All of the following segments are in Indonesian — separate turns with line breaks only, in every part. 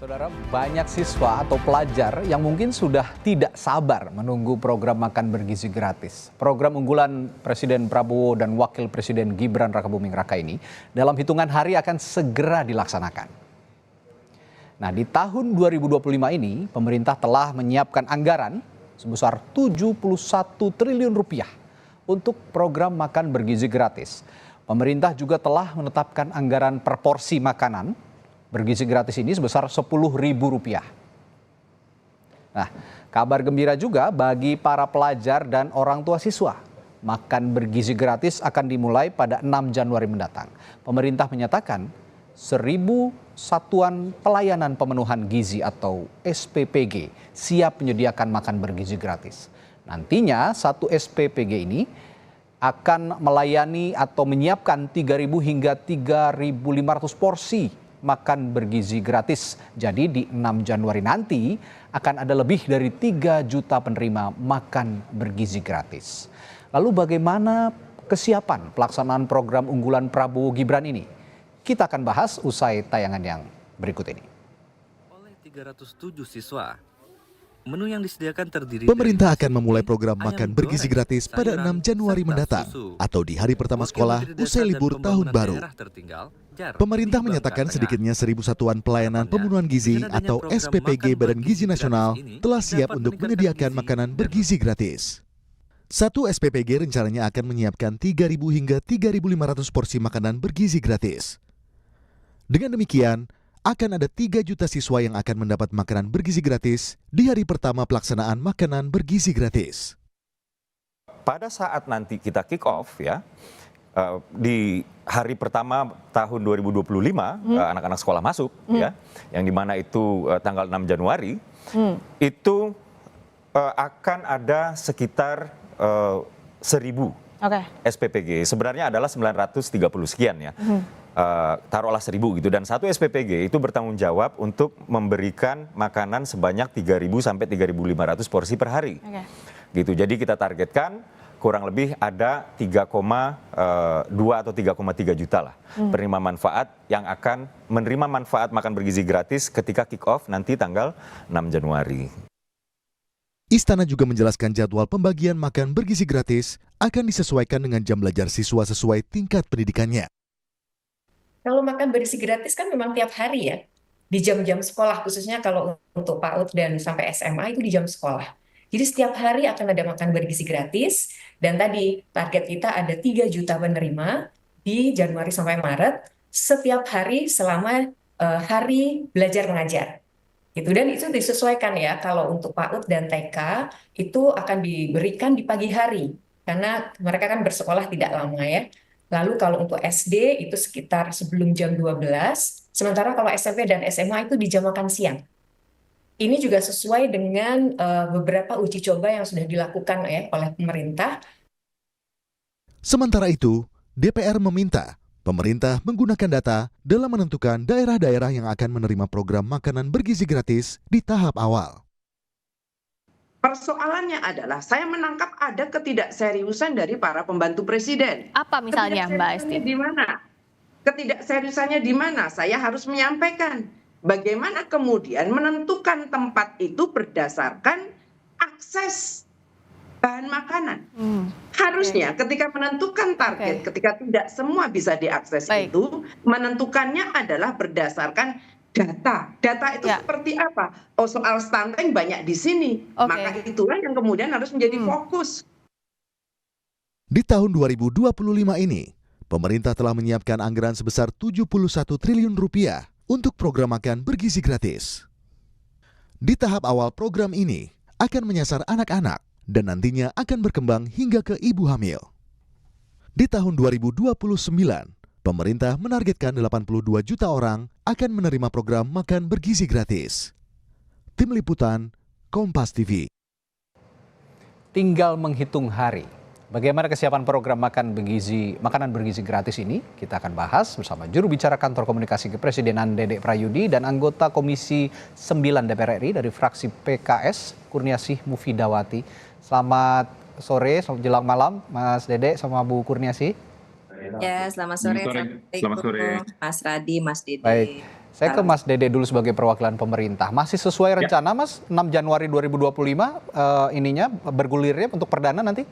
Saudara, banyak siswa atau pelajar yang mungkin sudah tidak sabar menunggu program makan bergizi gratis. Program unggulan Presiden Prabowo dan Wakil Presiden Gibran Rakabuming Raka ini dalam hitungan hari akan segera dilaksanakan. Nah, di tahun 2025 ini pemerintah telah menyiapkan anggaran sebesar 71 triliun rupiah untuk program makan bergizi gratis. Pemerintah juga telah menetapkan anggaran per porsi makanan bergizi gratis ini sebesar Rp10.000. Nah, kabar gembira juga bagi para pelajar dan orang tua siswa. Makan bergizi gratis akan dimulai pada 6 Januari mendatang. Pemerintah menyatakan 1.000 satuan pelayanan pemenuhan gizi atau SPPG siap menyediakan makan bergizi gratis. Nantinya satu SPPG ini akan melayani atau menyiapkan 3.000 hingga 3.500 porsi makan bergizi gratis. Jadi di 6 Januari nanti akan ada lebih dari 3 juta penerima makan bergizi gratis. Lalu bagaimana kesiapan pelaksanaan program unggulan Prabowo Gibran ini? Kita akan bahas usai tayangan yang berikut ini.
Oleh 307 siswa, menu yang disediakan terdiri
Pemerintah akan memulai program makan bergizi gratis pada 6 Januari mendatang atau di hari pertama sekolah usai libur tahun baru. Pemerintah menyatakan sedikitnya 1.000 satuan pelayanan pemenuhan gizi atau SPPG Badan Gizi Nasional telah siap untuk menyediakan makanan bergizi gratis. Satu SPPG rencananya akan menyiapkan 3.000 hingga 3.500 porsi makanan bergizi gratis. Dengan demikian, akan ada 3 juta siswa yang akan mendapat makanan bergizi gratis di hari pertama pelaksanaan makanan bergizi gratis.
Pada saat nanti kita kick off ya, di hari pertama tahun 2025 anak-anak sekolah masuk ya, yang dimana itu tanggal 6 Januari, itu akan ada sekitar 1.000 SPPG. Sebenarnya adalah 930 sekian ya. Taruhlah 1.000 gitu, dan satu SPPG itu bertanggung jawab untuk memberikan makanan sebanyak 3.000 sampai 3.500 porsi per hari. Gitu. Jadi kita targetkan kurang lebih ada 3,2 atau 3,3 juta lah penerima manfaat yang akan menerima manfaat makan bergizi gratis ketika kick off nanti tanggal 6 Januari.
Istana juga menjelaskan jadwal pembagian makan bergizi gratis akan disesuaikan dengan jam belajar siswa sesuai tingkat pendidikannya.
Kalau makan bergizi gratis kan memang tiap hari ya, di jam-jam sekolah, khususnya kalau untuk PAUD dan sampai SMA itu di jam sekolah. Jadi setiap hari akan ada makan bergizi gratis, dan tadi target kita ada 3 juta penerima di Januari sampai Maret, setiap hari selama hari belajar mengajar. Gitu. Dan itu disesuaikan ya, kalau untuk PAUD dan TK itu akan diberikan di pagi hari, karena mereka kan bersekolah tidak lama ya. Lalu kalau untuk SD itu sekitar sebelum jam 12, sementara kalau SMP dan SMA itu di jam makan siang. Ini juga sesuai dengan beberapa uji coba yang sudah dilakukan ya oleh pemerintah.
Sementara itu, DPR meminta pemerintah menggunakan data dalam menentukan daerah-daerah yang akan menerima program makanan bergizi gratis di tahap awal.
Persoalannya adalah saya menangkap ada ketidakseriusan dari para pembantu presiden.
Apa misalnya, Mbak Esti?
Di mana? Ketidakseriusannya di mana? Saya harus menyampaikan bagaimana kemudian menentukan tempat itu berdasarkan akses bahan makanan. Harusnya ketika menentukan target, ketika tidak semua bisa diakses itu, menentukannya adalah berdasarkan data. Data itu seperti apa? Oh, soal stunting banyak di sini. Maka itulah yang kemudian harus menjadi fokus.
Di tahun 2025 ini, pemerintah telah menyiapkan anggaran sebesar 71 triliun rupiah untuk program makan bergizi gratis. Di tahap awal program ini akan menyasar anak-anak dan nantinya akan berkembang hingga ke ibu hamil. Di tahun 2029, pemerintah menargetkan 82 juta orang akan menerima program makan bergizi gratis. Tim Liputan, Kompas TV.
Tinggal menghitung hari. Bagaimana kesiapan program makanan bergizi gratis ini? Kita akan bahas bersama juru bicara Kantor Komunikasi Kepresidenan Dedek Prayudi dan anggota Komisi 9 DPR RI dari fraksi PKS, Kurniasih Mufidawati. Selamat sore, selamat jelang malam, Mas Dedek sama Bu Kurniasih.
Ya, selamat sore.
Selamat sore.
Mas Radi, Mas Dede.
Baik, Saya ke Mas Dede dulu sebagai perwakilan pemerintah. Masih sesuai rencana Mas, 6 Januari 2025 ininya bergulirnya untuk perdana nanti?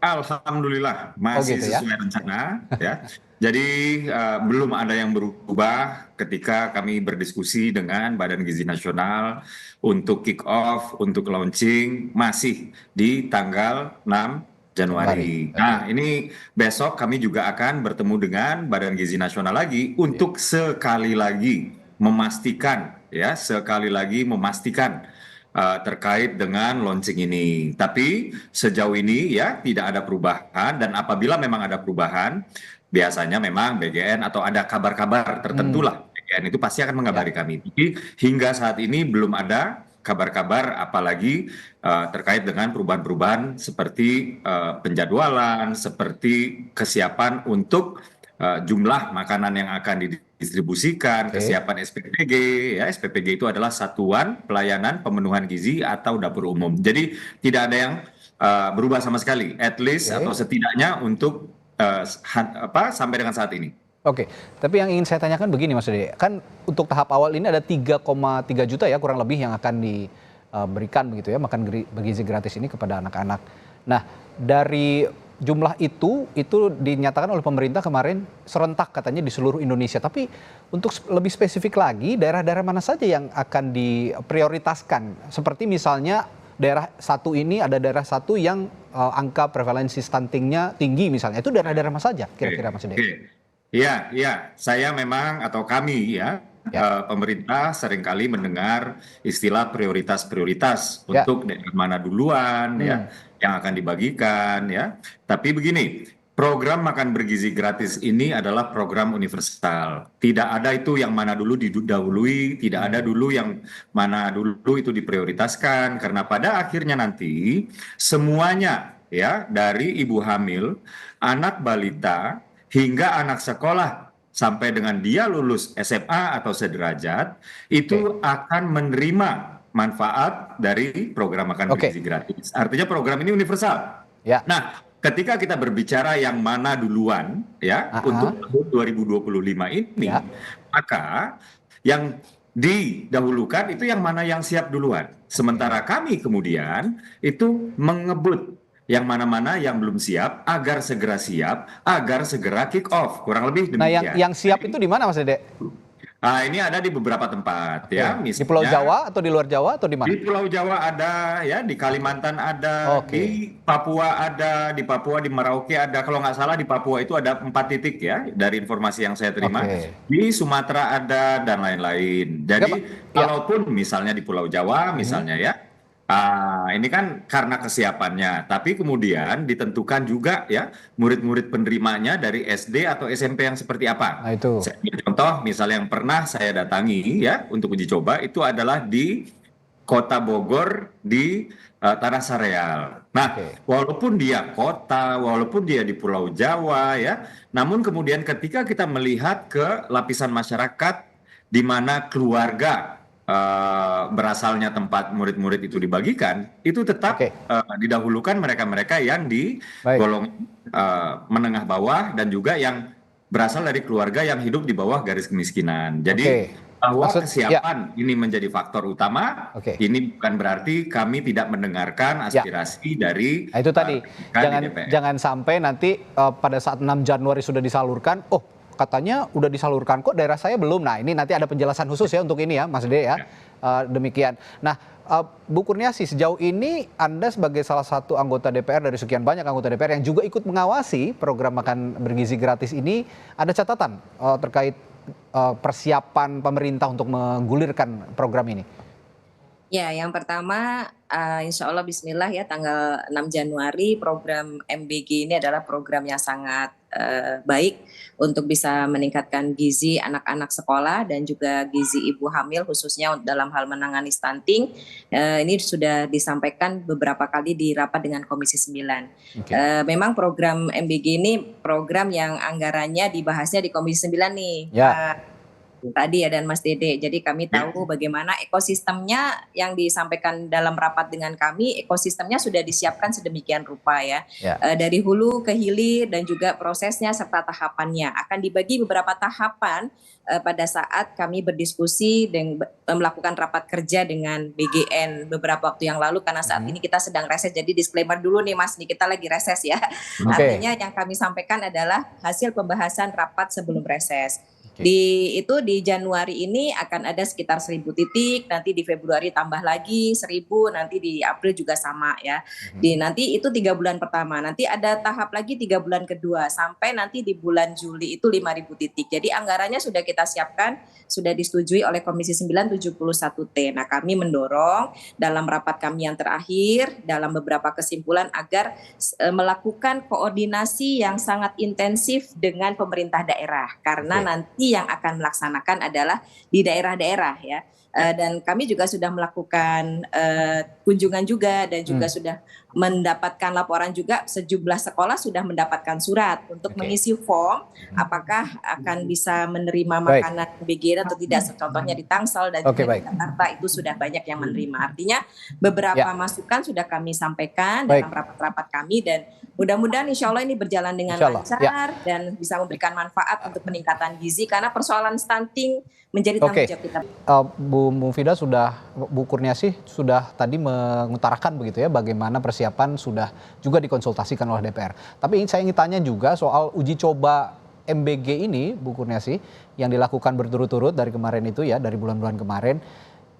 Alhamdulillah masih
gitu ya?
sesuai rencana ya. Jadi belum ada yang berubah ketika kami berdiskusi dengan Badan Gizi Nasional untuk kick off, untuk launching masih di tanggal 6 Januari. Nah, ini besok kami juga akan bertemu dengan Badan Gizi Nasional lagi untuk sekali lagi memastikan terkait dengan launching ini. Tapi sejauh ini ya tidak ada perubahan, dan apabila memang ada perubahan, biasanya memang BGN atau ada kabar-kabar tertentu lah, BGN itu pasti akan mengabari kami. Tapi hingga saat ini belum ada kabar-kabar apalagi terkait dengan perubahan-perubahan seperti penjadwalan, seperti kesiapan untuk jumlah makanan yang akan didistribusikan, kesiapan SPPG, ya SPPG itu adalah Satuan Pelayanan Pemenuhan Gizi atau Dapur Umum. Jadi tidak ada yang berubah sama sekali, at least atau setidaknya untuk sampai dengan saat ini.
Oke, tapi yang ingin saya tanyakan begini Mas Dede, kan untuk tahap awal ini ada 3,3 juta ya kurang lebih yang akan diberikan begitu ya, makan bergizi gratis ini kepada anak-anak. Nah, dari jumlah itu dinyatakan oleh pemerintah kemarin serentak katanya di seluruh Indonesia. Tapi untuk lebih spesifik lagi, daerah-daerah mana saja yang akan diprioritaskan? Seperti misalnya daerah satu ini ada daerah satu yang angka prevalensi stuntingnya tinggi misalnya. Itu daerah-daerah mana saja kira-kira Mas Dede?
Iya, saya memang atau kami pemerintah seringkali mendengar istilah prioritas-prioritas untuk daerah mana duluan ya yang akan dibagikan ya. Tapi begini, program makan bergizi gratis ini adalah program universal. Tidak ada itu yang mana dulu didahului, tidak ada dulu yang mana dulu itu diprioritaskan, karena pada akhirnya nanti semuanya ya, dari ibu hamil, anak balita hingga anak sekolah sampai dengan dia lulus SMA atau sederajat itu akan menerima manfaat dari program makan bergizi gratis. Artinya program ini universal. Nah, ketika kita berbicara yang mana duluan ya untuk tahun 2025 ini, maka yang didahulukan itu yang mana yang siap duluan. Sementara kami kemudian itu mengebut yang mana-mana yang belum siap agar segera siap, agar segera kick off. Kurang lebih demikian.
Nah, yang siap itu di mana Mas Dede?
Ini ada di beberapa tempat ya. Misalnya,
di Pulau Jawa atau di luar Jawa atau di mana?
Di Pulau Jawa ada ya, di Kalimantan ada, di Papua ada, di Papua di Merauke ada. Kalau nggak salah di Papua itu ada 4 titik ya dari informasi yang saya terima. Di Sumatera ada dan lain-lain. Jadi kalaupun misalnya di Pulau Jawa misalnya ya, ini kan karena kesiapannya, tapi kemudian ditentukan juga ya murid-murid penerimanya dari SD atau SMP yang seperti apa.
Nah, itu.
Contoh misalnya yang pernah saya datangi ya untuk uji coba itu adalah di Kota Bogor di Tanah Sareal. Nah, walaupun dia kota, walaupun dia di Pulau Jawa ya, namun kemudian ketika kita melihat ke lapisan masyarakat di mana keluarga berasalnya tempat murid-murid itu dibagikan, itu tetap didahulukan mereka-mereka yang di golongan menengah bawah dan juga yang berasal dari keluarga yang hidup di bawah garis kemiskinan. Jadi bahwa kesiapan ini menjadi faktor utama, ini bukan berarti kami tidak mendengarkan aspirasi dari
itu tadi, jangan sampai nanti pada saat 6 Januari sudah disalurkan, katanya udah disalurkan kok daerah saya belum. Nah, ini nanti ada penjelasan khusus ya untuk ini ya Mas Dede ya. Demikian. Nah, Bu Kurniasi, sejauh ini Anda sebagai salah satu anggota DPR dari sekian banyak anggota DPR yang juga ikut mengawasi program makan bergizi gratis ini, ada catatan terkait persiapan pemerintah untuk menggulirkan program ini?
Ya, yang pertama insya Allah bismillah ya tanggal 6 Januari program MBG ini adalah program yang sangat baik untuk bisa meningkatkan gizi anak-anak sekolah dan juga gizi ibu hamil khususnya dalam hal menangani stunting. Ini sudah disampaikan beberapa kali di rapat dengan Komisi 9. Memang program MBG ini program yang anggarannya dibahasnya di Komisi 9 nih. tadi ya dan Mas Dede. Jadi kami tahu bagaimana ekosistemnya yang disampaikan dalam rapat dengan kami, ekosistemnya sudah disiapkan sedemikian rupa ya. Dari hulu ke hilir dan juga prosesnya serta tahapannya. Akan dibagi beberapa tahapan pada saat kami berdiskusi dan melakukan rapat kerja dengan BGN beberapa waktu yang lalu, karena saat ini kita sedang reses. Jadi disclaimer dulu nih Mas, nih kita lagi reses ya. Artinya yang kami sampaikan adalah hasil pembahasan rapat sebelum reses. Di Januari ini akan ada sekitar 1.000 titik, nanti di Februari tambah lagi 1.000, nanti di April juga sama ya. Nanti itu 3 bulan pertama, nanti ada tahap lagi 3 bulan kedua, sampai nanti di bulan Juli itu 5.000 titik. Jadi anggarannya sudah kita siapkan, sudah disetujui oleh Komisi 9 71T. Nah, kami mendorong dalam rapat kami yang terakhir, dalam beberapa kesimpulan agar melakukan koordinasi yang sangat intensif dengan pemerintah daerah, karena nanti yang akan melaksanakan adalah di daerah-daerah ya. Dan kami juga sudah melakukan kunjungan juga dan juga sudah mendapatkan laporan juga, sejumlah sekolah sudah mendapatkan surat untuk mengisi form apakah akan bisa menerima makanan BGN atau tidak. Contohnya di Tangsel dan juga di Jakarta itu sudah banyak yang menerima. Artinya beberapa masukan sudah kami sampaikan dalam rapat-rapat kami, dan mudah-mudahan insya Allah ini berjalan dengan lancar dan bisa memberikan manfaat untuk peningkatan gizi, karena persoalan stunting menjadi tanggung jawab kita.
Bu Mufidah Bu Kurniasih sudah tadi mengutarakan begitu ya, bagaimana persiapan sudah juga dikonsultasikan oleh DPR. Tapi saya ingin tanya juga soal uji coba MBG ini, Bu Kurniasih, yang dilakukan berturut-turut dari kemarin itu ya, dari bulan-bulan kemarin.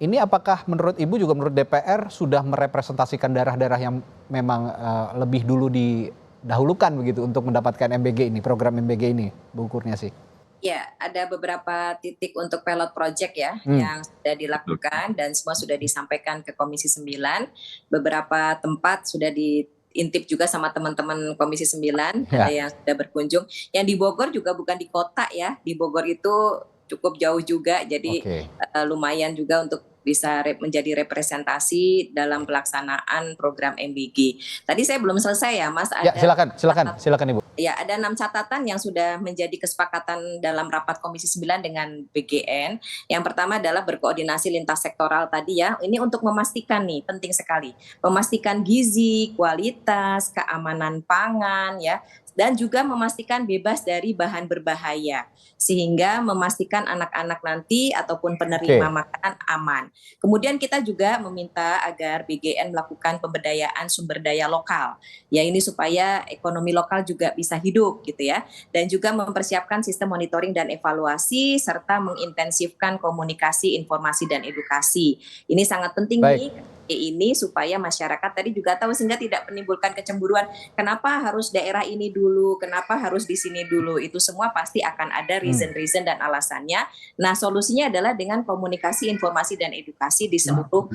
Ini apakah menurut Ibu juga menurut DPR sudah merepresentasikan daerah-daerah yang memang lebih dulu didahulukan begitu untuk mendapatkan MBG ini, program MBG ini, Bu Kurniasih?
Ya, ada beberapa titik untuk pilot project ya yang sudah dilakukan dan semua sudah disampaikan ke Komisi 9. Beberapa tempat sudah diintip juga sama teman-teman Komisi 9, ada yang sudah berkunjung. Yang di Bogor juga bukan di kota ya, di Bogor itu cukup jauh juga, jadi lumayan juga untuk bisa menjadi representasi dalam pelaksanaan program MBG. Tadi saya belum selesai ya Mas.
Ya, silakan Ibu.
Ya, ada 6 catatan yang sudah menjadi kesepakatan dalam rapat Komisi 9 dengan BGN. Yang pertama adalah berkoordinasi lintas sektoral tadi ya. Ini untuk memastikan nih, penting sekali. Memastikan gizi, kualitas, keamanan pangan ya, dan juga memastikan bebas dari bahan berbahaya, sehingga memastikan anak-anak nanti ataupun penerima makanan aman. Kemudian kita juga meminta agar BGN melakukan pemberdayaan sumber daya lokal, ya ini supaya ekonomi lokal juga bisa hidup gitu ya, dan juga mempersiapkan sistem monitoring dan evaluasi serta mengintensifkan komunikasi, informasi dan edukasi. Ini sangat penting nih ini supaya masyarakat tadi juga tahu, sehingga tidak menimbulkan kecemburuan. Kenapa harus daerah ini dulu? Kenapa harus di sini dulu? Itu semua pasti akan ada reason dan alasannya. Nah, solusinya adalah dengan komunikasi, informasi dan edukasi di seluruh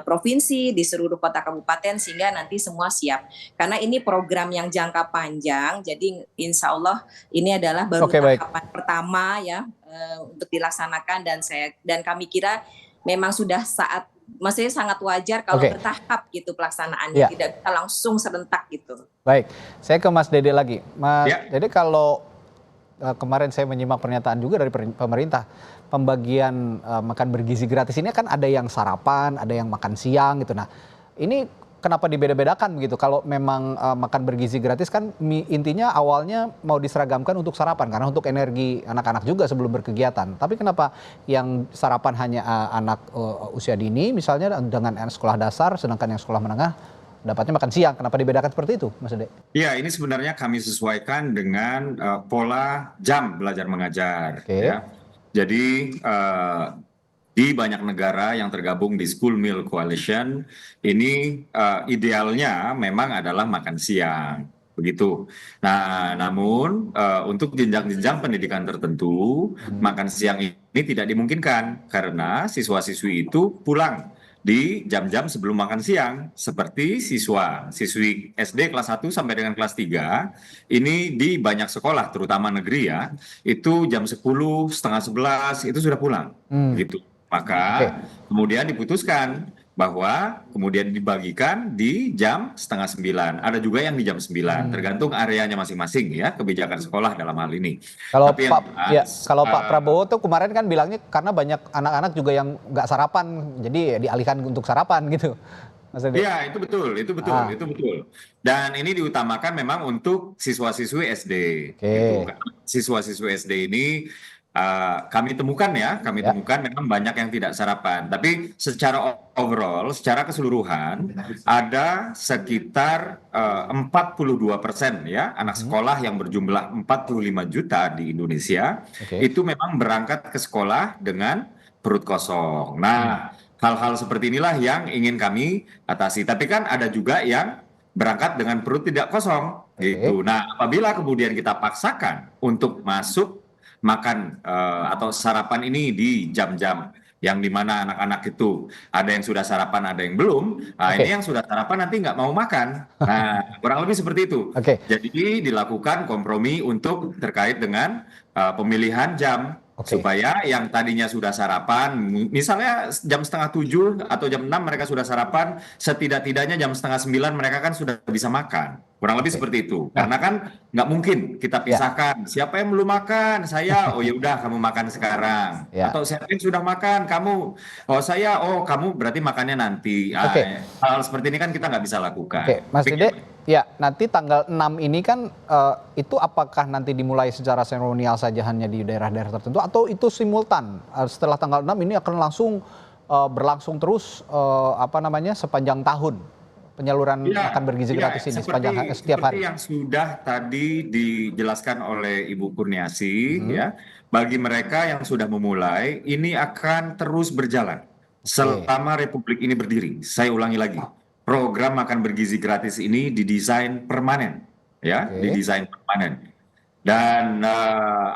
provinsi, di seluruh kota kabupaten, sehingga nanti semua siap. Karena ini program yang jangka panjang, jadi insya Allah ini adalah baru tahapan pertama ya untuk dilaksanakan, dan kami kira memang sudah maksudnya sangat wajar kalau bertahap gitu pelaksanaannya, tidak bisa langsung serentak gitu.
Baik, saya ke Mas Dede lagi. Mas Dede, kalau kemarin saya menyimak pernyataan juga dari pemerintah, pembagian makan bergizi gratis ini kan ada yang sarapan, ada yang makan siang gitu. Nah, ini kenapa dibeda-bedakan begitu? Kalau memang makan bergizi gratis kan intinya awalnya mau diseragamkan untuk sarapan, karena untuk energi anak-anak juga sebelum berkegiatan. Tapi kenapa yang sarapan hanya anak usia dini misalnya dengan sekolah dasar, sedangkan yang sekolah menengah dapatnya makan siang? Kenapa dibedakan seperti itu, Mas Dede?
Iya, ini sebenarnya kami sesuaikan dengan pola jam belajar mengajar. Ya. Jadi di banyak negara yang tergabung di School Meal Coalition, ini idealnya memang adalah makan siang, begitu. Nah, namun untuk jenjang-jenjang pendidikan tertentu, makan siang ini tidak dimungkinkan karena siswa-siswi itu pulang di jam-jam sebelum makan siang, seperti siswi SD kelas 1 sampai dengan kelas 3, ini di banyak sekolah, terutama negeri ya, itu jam 10, setengah 11 itu sudah pulang, gitu. Maka kemudian diputuskan bahwa kemudian dibagikan di jam setengah 9. Ada juga yang di jam 9, tergantung areanya masing-masing ya, kebijakan sekolah dalam hal ini.
Kalau
Tapi yang
Pak kalau Pak Prabowo tuh kemarin kan bilangnya karena banyak anak-anak juga yang nggak sarapan, jadi ya dialihkan untuk sarapan gitu. Mas Dede.
Iya, itu betul, itu betul, itu betul. Dan ini diutamakan memang untuk siswa-siswi SD.
Oke.
Gitu. Karena siswa-siswi SD ini kami temukan temukan memang banyak yang tidak sarapan. Tapi secara overall, secara keseluruhan, ada sekitar 42% ya anak sekolah yang berjumlah 45 juta di Indonesia, itu memang berangkat ke sekolah dengan perut kosong. Nah, hal-hal seperti inilah yang ingin kami atasi. Tapi kan ada juga yang berangkat dengan perut tidak kosong, gitu. Nah, apabila kemudian kita paksakan untuk masuk makan atau sarapan ini di jam-jam yang dimana anak-anak itu ada yang sudah sarapan, ada yang belum. Ini yang sudah sarapan nanti nggak mau makan. Nah, kurang lebih seperti itu. Jadi dilakukan kompromi untuk terkait dengan pemilihan jam. Supaya yang tadinya sudah sarapan, misalnya jam setengah 7 atau jam 6 mereka sudah sarapan, setidak-tidaknya jam setengah 9 mereka kan sudah bisa makan. Kurang lebih seperti itu. Karena kan nggak mungkin kita pisahkan. Siapa yang belum makan? Saya, oh ya udah kamu makan sekarang. Atau siapa yang sudah makan? Kamu, oh saya, oh kamu berarti makannya nanti. Hal seperti ini kan kita nggak bisa lakukan.
Mas Dede, ya nanti tanggal 6 ini kan itu apakah nanti dimulai secara seremonial saja hanya di daerah-daerah tertentu atau itu simultan? Setelah tanggal 6 ini akan langsung berlangsung terus sepanjang tahun penyaluran makan bergizi gratis ini setiap hari.
Seperti yang sudah tadi dijelaskan oleh Ibu Kurniasi, ya, bagi mereka yang sudah memulai, ini akan terus berjalan selama Republik ini berdiri. Saya ulangi lagi, program makan bergizi gratis ini didesain permanen, ya, didesain permanen. Dan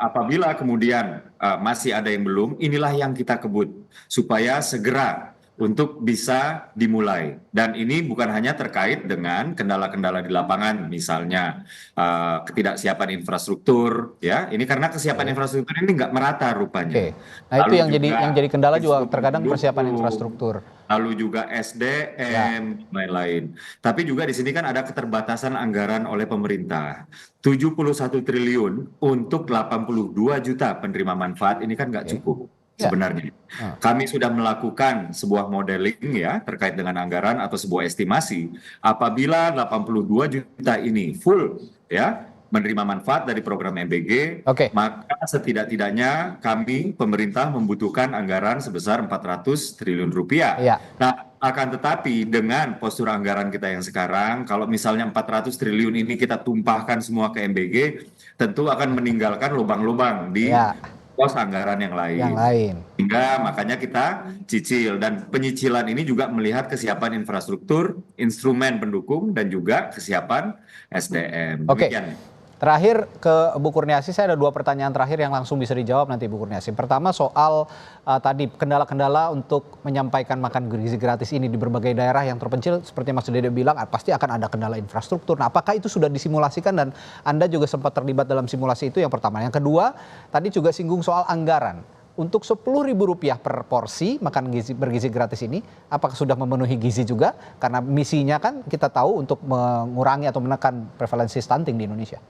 apabila kemudian masih ada yang belum, inilah yang kita kebut supaya segera untuk bisa dimulai. Dan ini bukan hanya terkait dengan kendala-kendala di lapangan, misalnya ketidaksiapan infrastruktur, ya. Ini karena kesiapan infrastruktur ini nggak merata rupanya.
Nah itu yang jadi kendala juga terkadang persiapan infrastruktur.
Lalu juga SDM, lain-lain. Tapi juga di sini kan ada keterbatasan anggaran oleh pemerintah. 71 triliun untuk 82 juta penerima manfaat ini kan nggak cukup. Sebenarnya kami sudah melakukan sebuah modeling ya terkait dengan anggaran atau sebuah estimasi apabila 82 juta ini full ya menerima manfaat dari program MBG, maka setidak-tidaknya kami pemerintah membutuhkan anggaran sebesar 400 triliun rupiah. Nah, akan tetapi dengan postur anggaran kita yang sekarang, kalau misalnya 400 triliun ini kita tumpahkan semua ke MBG, tentu akan meninggalkan lubang-lubang di pos anggaran yang lain. Sehingga makanya kita cicil, dan penyicilan ini juga melihat kesiapan infrastruktur, instrumen pendukung, dan juga kesiapan SDM. Demikian.
Terakhir ke Bu Kurniasi, saya ada 2 pertanyaan terakhir yang langsung bisa dijawab nanti Bu Kurniasi. Pertama soal tadi kendala-kendala untuk menyampaikan makan gizi gratis ini di berbagai daerah yang terpencil, seperti Mas Dede bilang pasti akan ada kendala infrastruktur. Nah, apakah itu sudah disimulasikan dan Anda juga sempat terlibat dalam simulasi itu? Yang pertama. Yang kedua, tadi juga singgung soal anggaran. Untuk Rp10.000 per porsi makan bergizi gratis ini, apakah sudah memenuhi gizi juga? Karena misinya kan kita tahu untuk mengurangi atau menekan prevalensi stunting di Indonesia.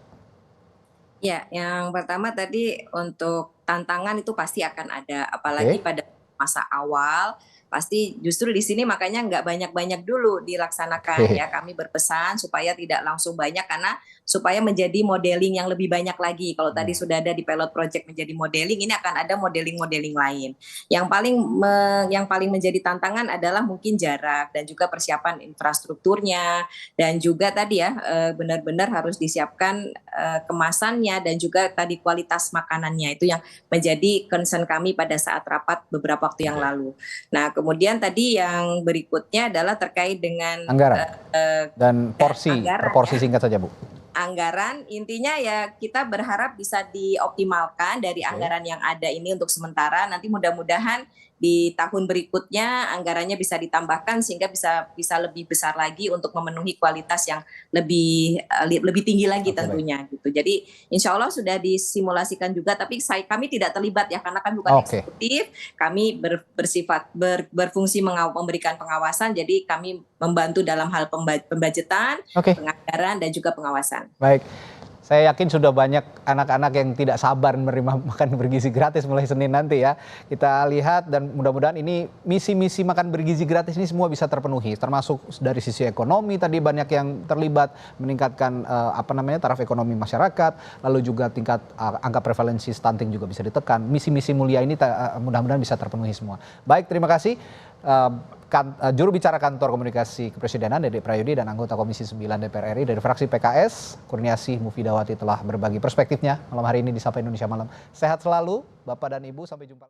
Ya, yang pertama tadi untuk tantangan itu pasti akan ada, apalagi pada masa awal, pasti justru di sini makanya nggak banyak-banyak dulu dilaksanakan ya. Kami berpesan supaya tidak langsung banyak karena supaya menjadi modeling yang lebih banyak lagi. Kalau tadi sudah ada di pilot project menjadi modeling, ini akan ada modeling-modeling lain. Yang paling menjadi tantangan adalah mungkin jarak dan juga persiapan infrastrukturnya, dan juga tadi ya benar-benar harus disiapkan kemasannya dan juga tadi kualitas makanannya. Itu yang menjadi concern kami pada saat rapat beberapa waktu yang lalu. Nah, kemudian tadi yang berikutnya adalah terkait dengan
anggaran dan porsi, proporsi singkat saja Bu.
Anggaran intinya ya kita berharap bisa dioptimalkan dari anggaran yang ada ini untuk sementara. Nanti mudah-mudahan di tahun berikutnya anggarannya bisa ditambahkan sehingga bisa lebih besar lagi untuk memenuhi kualitas yang lebih tinggi lagi tentunya gitu. Jadi insya Allah sudah disimulasikan juga, tapi kami tidak terlibat ya karena kami bukan eksekutif, kami berfungsi memberikan pengawasan, jadi kami membantu dalam hal pembajetan, penganggaran dan juga pengawasan.
Baik. Saya yakin sudah banyak anak-anak yang tidak sabar menerima makan bergizi gratis mulai Senin nanti ya. Kita lihat dan mudah-mudahan ini misi-misi makan bergizi gratis ini semua bisa terpenuhi. Termasuk dari sisi ekonomi tadi banyak yang terlibat meningkatkan taraf ekonomi masyarakat. Lalu juga tingkat angka prevalensi stunting juga bisa ditekan. Misi-misi mulia ini mudah-mudahan bisa terpenuhi semua. Baik, terima kasih. Juru bicara Kantor Komunikasi Kepresidenan Dede Prayudi dan anggota Komisi 9 DPR RI dari fraksi PKS Kurniasih Mufidawati telah berbagi perspektifnya malam hari ini di Sapa Indonesia Malam. Sehat selalu Bapak dan Ibu, sampai jumpa.